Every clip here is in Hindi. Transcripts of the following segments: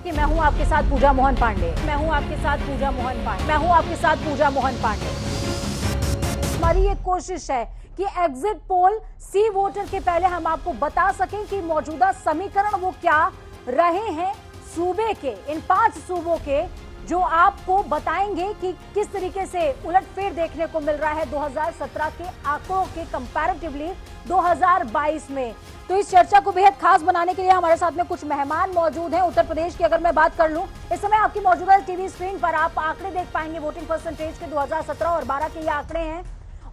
कि मैं हूं आपके साथ पूजा मोहन पांडे, मैं हूं आपके साथ पूजा मोहन पांडे, मैं हूं आपके साथ पूजा मोहन पांडे। हमारी ये कोशिश है कि एग्जिट पोल सी वोटर के पहले हम आपको बता सकें कि मौजूदा समीकरण वो क्या रहे हैं सूबे के, इन 5 सूबों के, जो आपको बताएंगे कि किस तरीके से उलटफेर देखने को मिल रहा है 2017 के आंकड़ों के कंपैरेटिवली 2022 में। तो इस चर्चा को बेहद खास बनाने के लिए हमारे साथ में कुछ मेहमान मौजूद हैं। उत्तर प्रदेश की अगर मैं बात कर लूं, इस समय आपकी मौजूदा टीवी स्क्रीन पर आप आंकड़े देख पाएंगे वोटिंग परसेंटेज के 2017 और 12 के ये आंकड़े हैं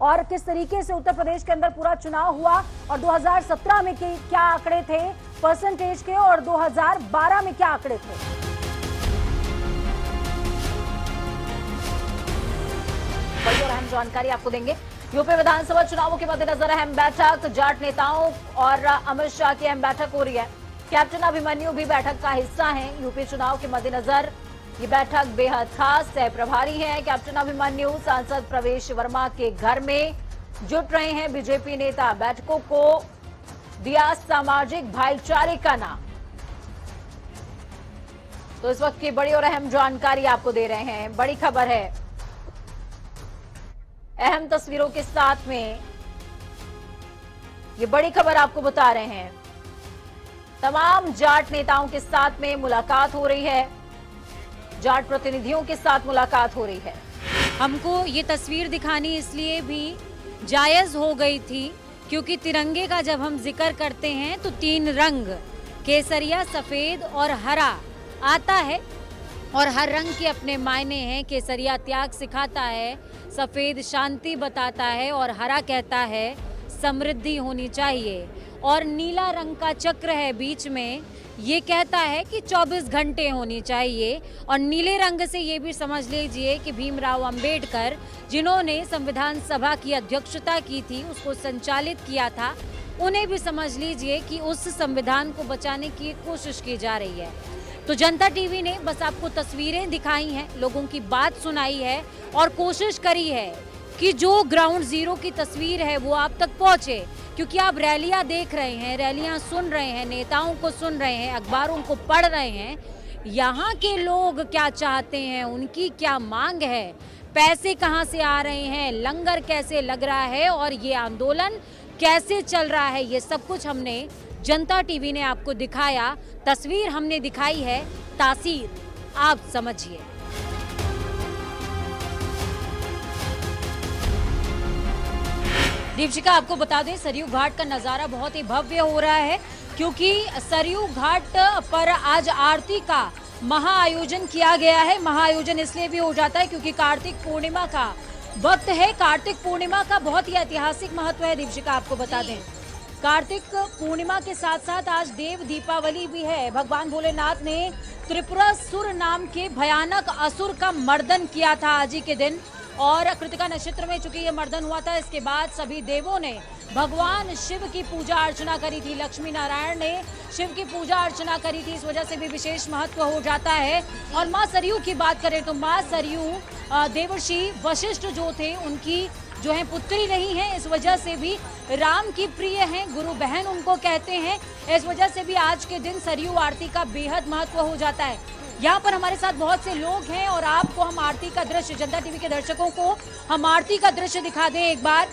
और किस तरीके से उत्तर प्रदेश के अंदर पूरा चुनाव हुआ और 2017 में क्या आंकड़े थे परसेंटेज के और 2012 में क्या आंकड़े थे। बड़ी और अहम जानकारी आपको देंगे। यूपी विधानसभा चुनावों के मद्देनजर अहम बैठक, जाट नेताओं और अमित शाह की अहम बैठक हो रही है। कैप्टन अभिमन्यु भी बैठक का हिस्सा हैं। यूपी चुनाव के मद्देनजर ये बैठक बेहद खास सह प्रभारी है। कैप्टन अभिमन्यु सांसद प्रवेश वर्मा के घर में जुट रहे हैं बीजेपी नेता। बैठकों को दिया सामाजिक भाईचारे का नाम। तो इस वक्त की बड़ी और अहम जानकारी आपको दे रहे हैं। बड़ी खबर है, अहम तस्वीरों के साथ में ये बड़ी खबर आपको बता रहे हैं। तमाम जाट नेताओं के साथ में मुलाकात हो रही है, जाट प्रतिनिधियों के साथ मुलाकात हो रही है। हमको ये तस्वीर दिखानी इसलिए भी जायज हो गई थी क्योंकि तिरंगे का जब हम जिक्र करते हैं तो 3 रंग केसरिया, सफेद और हरा आता है और हर रंग के अपने मायने हैं। केसरिया त्याग सिखाता है, सफेद शांति बताता है और हरा कहता है समृद्धि होनी चाहिए और नीला रंग का चक्र है बीच में, ये कहता है कि 24 घंटे होनी चाहिए। और नीले रंग से ये भी समझ लीजिए कि भीमराव अंबेडकर जिन्होंने संविधान सभा की अध्यक्षता की थी, उसको संचालित किया था, उन्हें भी समझ लीजिए कि उस संविधान को बचाने की कोशिश की जा रही है। तो जनता टीवी ने बस आपको तस्वीरें दिखाई हैं, लोगों की बात सुनाई है और कोशिश करी है कि जो ग्राउंड जीरो की तस्वीर है वो आप तक पहुंचे, क्योंकि आप रैलियां देख रहे हैं, रैलियां सुन रहे हैं, नेताओं को सुन रहे हैं, अखबारों को पढ़ रहे हैं। यहाँ के लोग क्या चाहते हैं, उनकी क्या मांग है, पैसे कहाँ से आ रहे हैं, लंगर कैसे लग रहा है और ये आंदोलन कैसे चल रहा है, ये सब कुछ हमने जनता टीवी ने आपको दिखाया। तस्वीर हमने दिखाई है, तासीर आप समझिए। दीपशिका, आपको बता दें सरयू घाट का नज़ारा बहुत ही भव्य हो रहा है क्योंकि सरयू घाट पर आज आरती का महाआयोजन किया गया है। महाआयोजन इसलिए भी हो जाता है क्योंकि कार्तिक पूर्णिमा का वक्त है। कार्तिक पूर्णिमा का बहुत ही ऐतिहासिक महत्व है। दीपशिका, आपको बता दें कार्तिक पूर्णिमा के साथ साथ आज देव दीपावली भी है। भगवान भोलेनाथ ने त्रिपुरासुर नाम के भयानक असुर का मर्दन किया था आज ही के दिन और कृतिका नक्षत्र में चूंकि ये मर्दन हुआ था, इसके बाद सभी देवों ने भगवान शिव की पूजा अर्चना करी थी। लक्ष्मी नारायण ने शिव की पूजा अर्चना करी थी, इस वजह से भी विशेष महत्व हो जाता है। और माँ सरयू की बात करें तो माँ सरयू देवर्षि वशिष्ठ जो थे उनकी जो है पुत्री रही हैं, इस वजह से भी राम की प्रिय हैं, गुरु बहन उनको कहते हैं। इस वजह से भी आज के दिन सरयू आरती का बेहद महत्व हो जाता है। यहाँ पर हमारे साथ बहुत से लोग हैं और आपको हम आरती का दृश्य, जनता टीवी के दर्शकों को हम आरती का दृश्य दिखा दें एक बार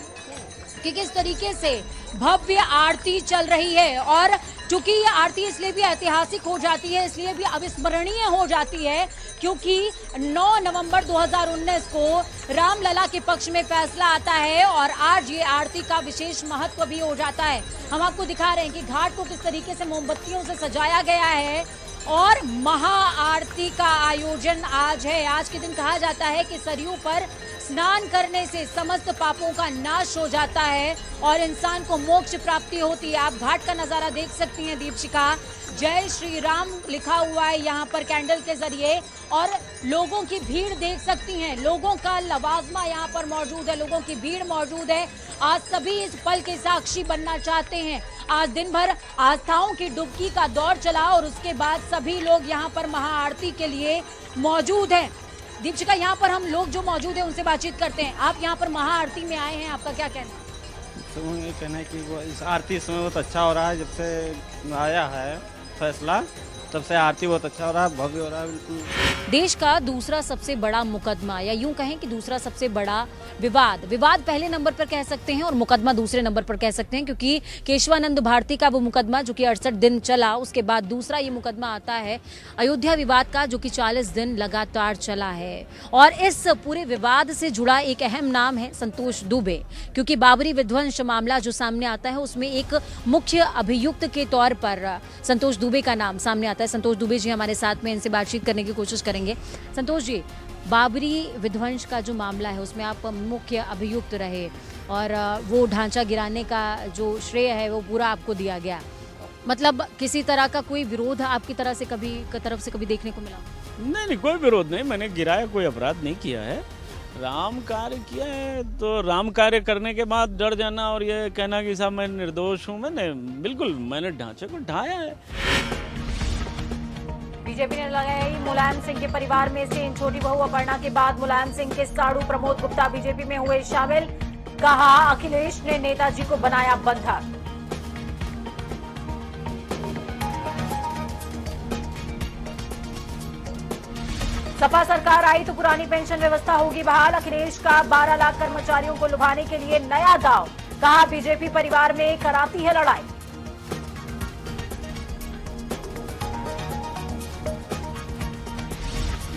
कि किस तरीके से भव्य आरती चल रही है। और चूंकि ये आरती इसलिए भी ऐतिहासिक हो जाती है, इसलिए भी अविस्मरणीय हो जाती है क्योंकि 9 नवंबर 2019 को रामलला के पक्ष में फैसला आता है और आज ये आरती का विशेष महत्व भी हो जाता है। हम आपको दिखा रहे हैं कि घाट को किस तरीके से मोमबत्तियों से सजाया गया है और महाआरती का आयोजन आज है। आज के दिन कहा जाता है कि सरयू पर स्नान करने से समस्त पापों का नाश हो जाता है और इंसान को मोक्ष प्राप्ति होती है। आप घाट का नजारा देख सकती हैं दीपशिका, जय श्री राम लिखा हुआ है यहाँ पर कैंडल के जरिए और लोगों की भीड़ देख सकती हैं। लोगों का लवाजमा यहाँ पर मौजूद है, लोगों की भीड़ मौजूद है। आज सभी इस पल के साक्षी बनना चाहते हैं। आज दिन भर आस्थाओं की डुबकी का दौर चला और उसके बाद सभी लोग यहाँ पर महाआरती के लिए मौजूद हैं। दीपशिका, यहाँ पर हम लोग जो मौजूद हैं उनसे बातचीत करते हैं। आप यहाँ पर महाआरती में आए हैं, आपका क्या कहना है? तो ये कहना है कि वो इस आरती इस समय बहुत अच्छा हो रहा है। जब से आया है फैसला तब से आरती बहुत अच्छा हो रहा है, भव्य हो रहा है बिल्कुल। देश का दूसरा सबसे बड़ा मुकदमा, या यूं कहें कि दूसरा सबसे बड़ा विवाद पहले नंबर पर कह सकते हैं और मुकदमा दूसरे नंबर पर कह सकते हैं, क्योंकि केशवानंद भारती का वो मुकदमा जो कि 68 दिन चला, उसके बाद दूसरा ये मुकदमा आता है अयोध्या विवाद का, जो कि 40 दिन लगातार चला है। और इस पूरे विवाद से जुड़ा एक अहम नाम है संतोष दुबे, क्योंकि बाबरी विध्वंस मामला जो सामने आता है उसमें एक मुख्य अभियुक्त के तौर पर संतोष दुबे का नाम सामने आता है। संतोष दुबे जी हमारे साथ में, इनसे बातचीत करने की कोशिश करेंगे। संतोष जी, बाबरी विध्वंस का जो मामला है उसमें आप मुख्य अभियुक्त रहे और वो ढांचा गिराने का जो श्रेय है वो पूरा आपको दिया गया, मतलब किसी तरह का कोई विरोध आपकी तरफ से कभी देखने को मिला? नहीं, कोई विरोध नहीं, मैंने गिराया, कोई अपराध नहीं किया है। राम कार्य किया है तो राम कार्य करने के बाद डर जाना और ये कहना कि साहब मैं निर्दोष हूँ, मैंने ढांचे को ढाया है। बीजेपी ने लगाई मुलायम सिंह के परिवार में से इन छोटी बहू अपर्णा के बाद मुलायम सिंह के साड़ू प्रमोद गुप्ता बीजेपी में हुए शामिल, कहा अखिलेश ने नेताजी को बनाया बंधक। सपा सरकार आई तो पुरानी पेंशन व्यवस्था होगी बहाल, अखिलेश का 12 लाख कर्मचारियों को लुभाने के लिए नया दांव, कहा बीजेपी परिवार में कराती है लड़ाई।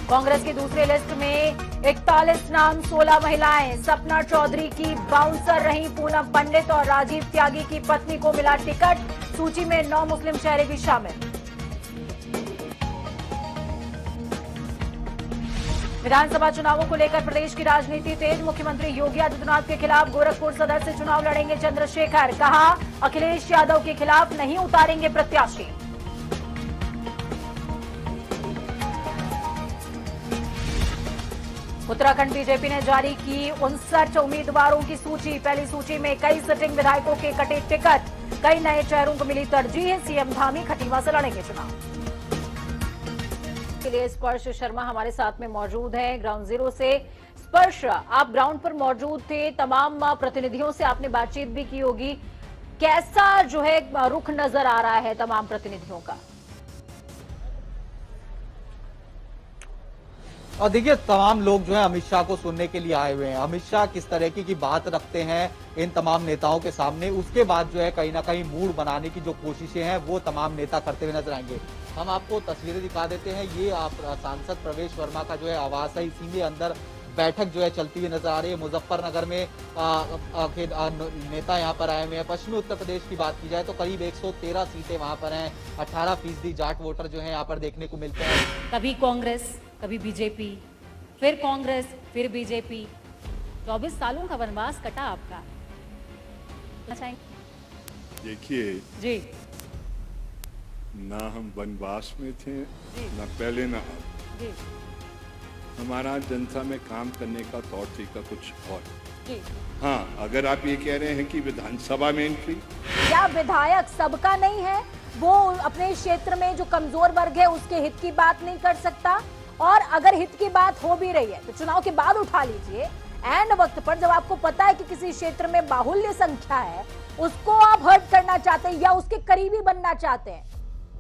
कांग्रेस की दूसरी लिस्ट में 41 नाम, 16 महिलाएं, सपना चौधरी की बाउंसर रही पूनम पंडित और राजीव त्यागी की पत्नी को मिला टिकट, सूची में 9 मुस्लिम चेहरे भी शामिल। विधानसभा चुनावों को लेकर प्रदेश की राजनीति तेज, मुख्यमंत्री योगी आदित्यनाथ के खिलाफ गोरखपुर सदर से चुनाव लड़ेंगे चंद्रशेखर, कहा अखिलेश यादव के खिलाफ नहीं उतारेंगे प्रत्याशी। उत्तराखंड बीजेपी ने जारी की 59 उम्मीदवारों की सूची, पहली सूची में कई सिटिंग विधायकों के कटे टिकट, कई नए चेहरों को मिली तरजीह, सीएम धामी खटीमा से लड़ेंगे चुनाव। के लिए स्पर्श शर्मा हमारे साथ में मौजूद है ग्राउंड जीरो से। स्पर्श, आप ग्राउंड पर मौजूद थे, तमाम प्रतिनिधियों से आपने बातचीत भी की होगी, कैसा जो है रुख नजर आ रहा है तमाम प्रतिनिधियों का? और देखिए, तमाम लोग जो है अमित शाह को सुनने के लिए आए हुए हैं। अमित शाह किस तरीके की बात रखते हैं इन तमाम नेताओं के सामने, उसके बाद जो है कहीं ना कहीं मूड बनाने की जो कोशिशें हैं वो तमाम नेता करते हुए नजर आएंगे। हम आपको तस्वीरें दिखा देते हैं। ये आप सांसद प्रवेश वर्मा का जो है आवास है, इसी में अंदर बैठक जो है चलती हुई नजर आ रही है। मुजफ्फरनगर में नेता यहाँ पर आए हुए हैं। पश्चिमी उत्तर प्रदेश की बात की जाए तो करीब 113 सीटें वहाँ पर हैं, 18% जाट वोटर जो है यहाँ पर देखने को मिलते हैं। कभी कांग्रेस, कभी बीजेपी, फिर कांग्रेस, फिर बीजेपी। 24 सालों का वनवास कटा आपका। देखिए जी, ना हम वनवास में थे, ना पहले ना अब। जी, हमारा जनता में काम करने का तौर तरीका कुछ और। जी। हाँ, अगर आप ये कह रहे हैं कि विधानसभा में एंट्री, क्या विधायक सबका नहीं है? वो अपने क्षेत्र में जो कमजोर वर्ग है उसके हित की बात नहीं कर सकता? और अगर हित की बात हो भी रही है तो चुनाव के बाद उठा लीजिए। एंड वक्त पर जब आपको पता है कि किसी क्षेत्र में बाहुल्य संख्या है, उसको आप हर्ट करना चाहते हैं या उसके करीबी बनना चाहते हैं,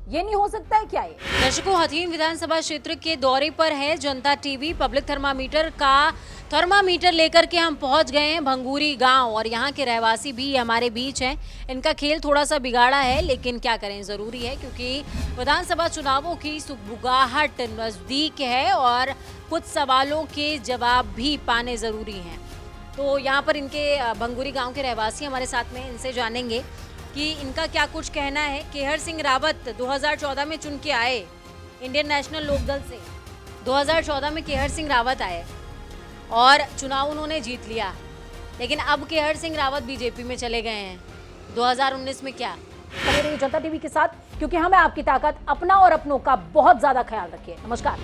ये नहीं हो सकता है क्या? ये दर्शकों, हथीन विधानसभा क्षेत्र के दौरे पर है जनता टीवी। पब्लिक थर्मामीटर लेकर के हम पहुंच गए हैं भंगूरी गांव, और यहाँ के रहवासी भी हमारे बीच हैं। इनका खेल थोड़ा सा बिगाड़ा है, लेकिन क्या करें, ज़रूरी है क्योंकि विधानसभा चुनावों की सुगबुगाहट नज़दीक है और कुछ सवालों के जवाब भी पाने ज़रूरी हैं। तो यहाँ पर इनके भंगूरी गाँव के रहवासी हमारे साथ में, इनसे जानेंगे कि इनका क्या कुछ कहना है। केहर सिंह रावत 2014 में चुन के आए इंडियन नेशनल लोकदल से। 2014 में केहर सिंह रावत आए और चुनाव उन्होंने जीत लिया, लेकिन अब केहर सिंह रावत बीजेपी में चले गए हैं। 2019 में क्या? बने रहिए जनता टीवी के साथ, क्योंकि हमें आपकी ताकत, अपना और अपनों का बहुत ज्यादा ख्याल रखिए। नमस्कार।